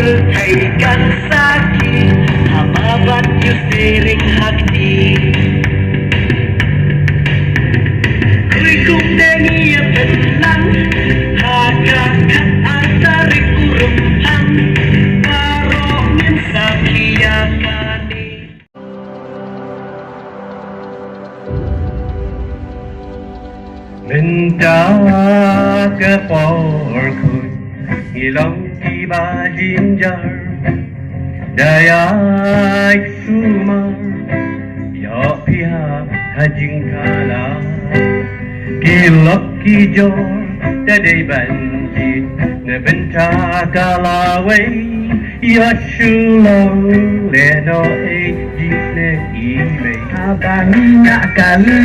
Berkaikan sakit Hamabat yusirik hakti Kurikum denia tenang Hakakat asari kurumham Baromin sakiyakani Minta ke porku Ilang tiba jinjar Dayak sumar Ya pihak hajing kala Kilok kijor Dadai banjit Nebenta kalawai Ya syulau Leno ejisne ime Abangi nak kali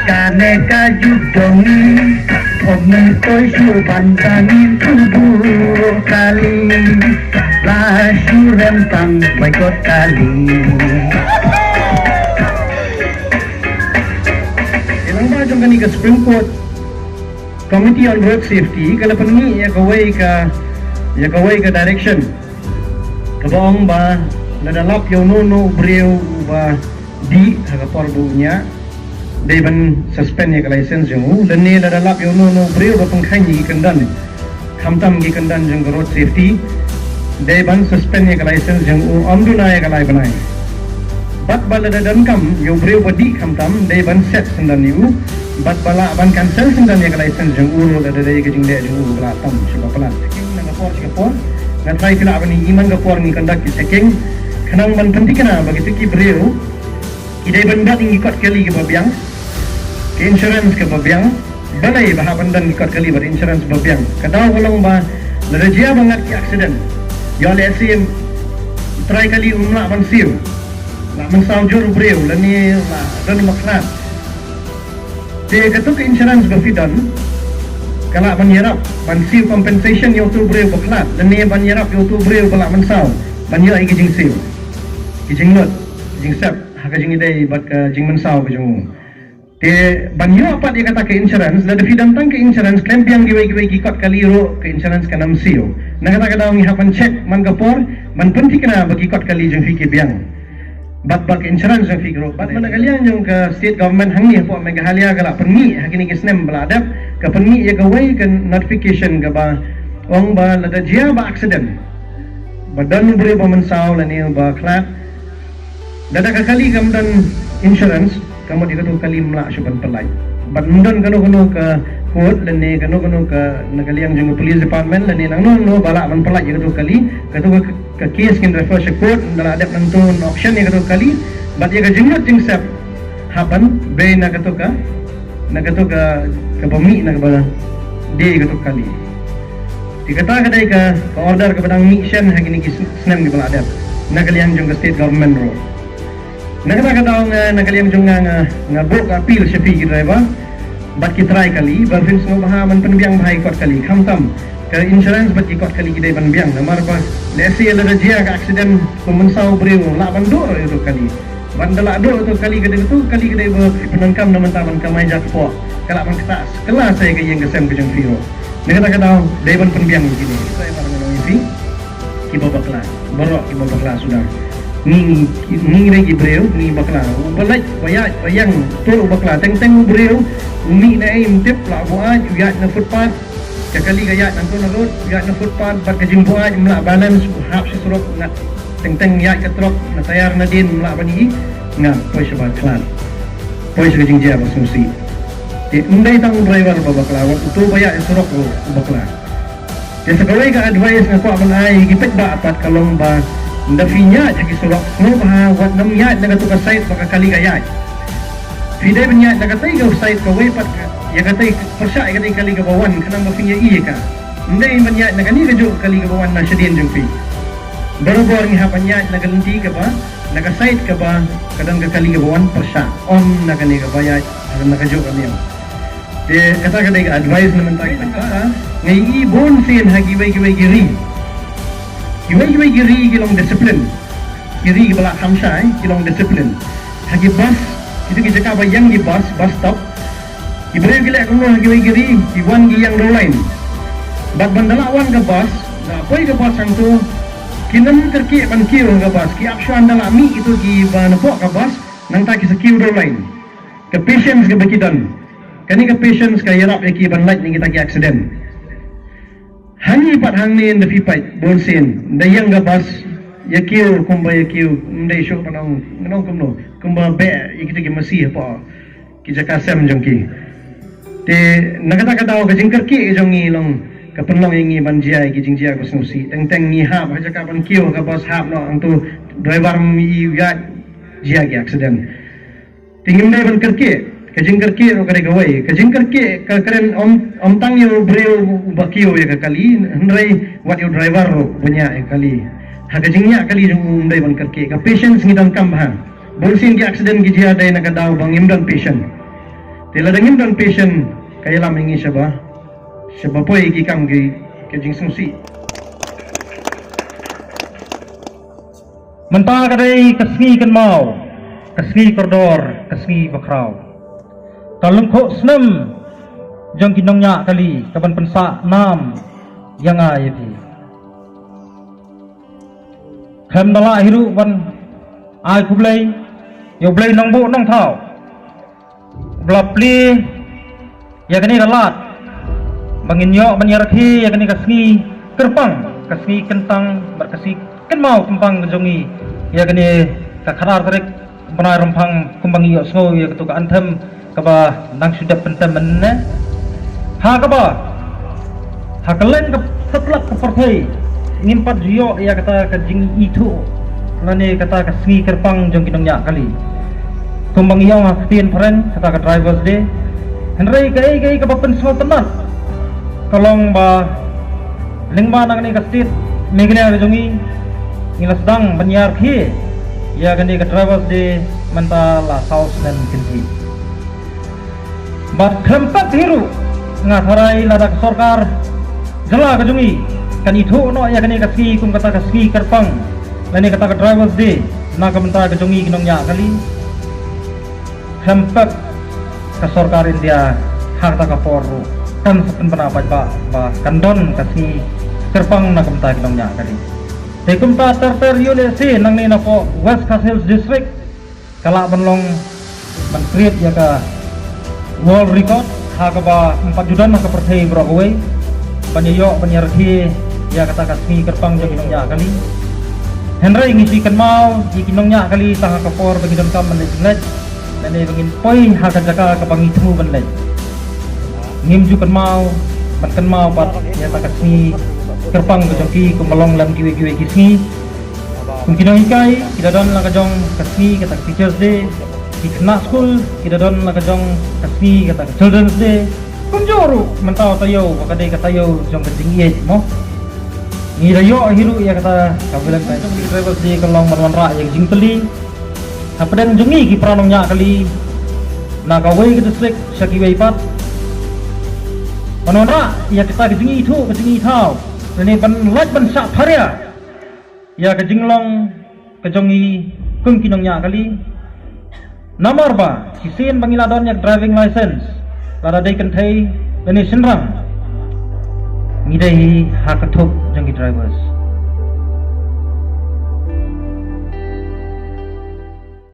Kane kajuk dongi Omong tôi siêu bàn tani tubuh kali Lasu rentang baikot kali Ilang macam kan ke Supreme Court Committee on Road Safety kalau perni ya kawai ke direction Kabong ba nadalap yung no breu ba di hagapor bunya Deban suspend ya license yung dan ni ladalap yung no breu ba pangkhain gi kandan khamtam gi kandan jeng road safety Deban suspend ya license yung amduna ya kalai banai bat bala dadan kam yung breu ba di khamtam deban set sandan yu bat bala ban cancel sandan ya license yung uro dadai ke jing de yung bala tam siapa pelan checking na ngapor na try kila abani iman gapor ni kandak checking kanang man penting kana bagi tiki breu idai benda tinggi kot kali ke babiang ke insurance ke babiang balai bahapan dan kot kali ber insurance babiang kadang walang ba lerajia banget ki accident yo lesim try kali umla ban siu nak mensaujur breu lani dan makna de katuk insurance bafidan kala menyerap ban siu compensation yo tu breu baklat lani ban nyerap yo tu breu bala mensau ban yo ai kijing siu kijing lot kijing sap haka jing idai bat ka jing mensau ke jung te banyo apa dia kata ke insurance la defi dantang ke insurance claim biang giwai kot kali ro ke insurance kanam sio na kata kada ngi hapan check man gapor man penting kena bagi kot kali jung fikir biang bat ke insurance jung fikir ro bat mana kalian jung ke state government hangi po mega halia kala permi hakini ke snem beladap ke permi ya gawai ke notification ke ba ong ba la jia ba accident badan bure ba mensau la ni ba klat dada kali kamdan insurance kamu dikatu kali melak syuban pelai bat mundan kanu ke court dan ni kanu ke nakaliang jung police department dan ni nang no balak man pelai dikatu kali katu ke case kin refer ke court dala adap nantun auction ni katu kali bat ya ke jengut jing sap hapan be na katu ke pemi na ke de katu kali dikata kadai ke order ke badang mission hagini kisnem ke balak adap nakaliang jung ke state government ro Nakata nakaliang jung ngabok appeal syafi driver bat ki try kali ba fins no bahaman penbiang bahai kot kali khamtam ke insurance bat ki kot kali gidai ban biang namar ba lesi ala rajia ka accident pemensau breu la ban do itu kali bandala do itu kali gidai ba penangkam naman taman kamai jakpo kala ban kata kelas saya ke yang gesem ke jung firo nakata dai ban penbiang gini saya barang no ifi ki babakla borok ki babakla sudah ni lagi breu ni bakla balai bayang tu bakla teng breu umi na aim tip la boa juga na footpath kali gaya nanto na road juga na footpath bat kajing boa mla balance hap si surok na teng ya ke truk na tayar na din mla bani nga poi sa bakla poi sa kajing dia basumsi undai tang driver bakla tu baya surok bakla ya sekali ka advice na ko abang ai gipet ba apat kalong ba ndafinya jadi surok no ba wat nam ya na to ka site baka kali gaya fide banya na katay ka site ka way pat ya katay persya ya katay kali ka bawan kanang mafinya iya ka ndai banya na kani ka jo kali ka bawan na sedien jung pi barobor ni hapanya na galanti ka ba na ka site ka ba kadang ka kali ka bawan persya on na kani ka baya na ka jo kami de kata katay ka advice naman tayo ka ngai bon sin hagi way giri Iwai giri kilong disiplin, giri balak hamsha kilong disiplin. Hagi bus itu kita kaba yang di bus stop. Ibrahim gila kuno hagi giri, iwan gi yang lain. Bat bandala wan ke bus, na poi ke bus ang tu Kinam terki ban kiu ka bas ki akshan dala mi itu ki ban po ka bas nang ta ki sa kiu do line. Ka patience ka bakidan. Kani ka patience ka yarap ki ban light ni kita ki accident. Hani pat hang ni in the fight bonsin dayang ka bas ya kiu kumba ya kiu ndai show panong nong kumno kumba be ikita ki masih pa ki jaka sem jong ki. Te nagata ka daw ka jingkar ki jong ni long kapenlong ingi banjia ki jingjia ko snusi teng ni ha ba jaka ban kio ka bos hap no antu driver mi ga jia ki accident tingim dai ban kerke ka jingkar ki ro kare gawai ka jingkar ki ka karen om tang yo breu bakio ya ka kali ndrai what your driver ro banya ya kali ha ka jingnya kali jong dai ban kerke ka patience ni dan kam ha bolsin ki accident ki jia dai na ka daw bang imdan patient tela dangim dan patient kaya lam ingi siya ba sebab apa iki kam ke jing sungsi mentah kadai kasngi kan mau kasngi koridor kasngi bakrau talung kho snam jong kinongnya kali kaban pensa nam yang ai pi kham dala hiru ban ai kublai yo blai nong bo nong thau blapli ya kani dalat banginyo menyaraki ya kani kasngi kerpang kasngi kentang berkasih kan mau kembang jongi ya kani kakharar tarik benar rempang kembang iyo sngo ya ketuka antem kaba nang sudah pentem menne ha kaba ha kalen ke setlak ke partai ngimpat jiyo ya kata ke jing itu lane kata kasngi kerpang jong kinongnya kali kembang iyo ngaftin paren kata ke drivers de henry kai ke papen small tenan kalong ba lingba nang ni kastit meglia jongi ngila sedang banyar khi ya gani ka drivers de menta la south dan kinti bat kempat hiru ngatharai lada sarkar jala ka jongi kan itu no ya gani kasi kum kata kasi kerpang lani kata ka drivers de na ka menta ka jongi kinongnya kali kempat ka sarkar India hak ta ka poru kan sepen pendapat ba kandon kasi kerpang na kumta kinongnya kali te kumta terter ULC nang ni na po West Castles District kala banlong ban create ya ka world record ha ka ba 4 judan na ka perthai Broadway banyo banyarthi ya kata kasi kerpang jong kinongnya kali Henry ngisi kan mau di kinongnya kali tanga ka por bagi dam kam manlet dan ni bangin poi ha ka jaka ka bangitu banlet ngimju kan mau pat ya tak kasih kerpang ke joki kumalong lam kiwe kisni kumkinong ikai kita don la kajong kasih kata teachers day di kena school kita don la kajong kasih kata children's day kumjoro mentau tayo wakadai kata yo jong ketinggi mo ni rayo hiru ya kata kabilan kai jong driver day kalong manwan ra yang jingteli hapadan jongi ki pranongnya kali na kawai ke district syakiwei pat Panonra ya kita kejingi itu kejingi tau ini ban light ban sak pharia ya kejinglong kejongi kung kinongnya kali nomor ba kisin bangiladon yak driving license lada dai kenthai ini senrang ngidai hakathuk jangki drivers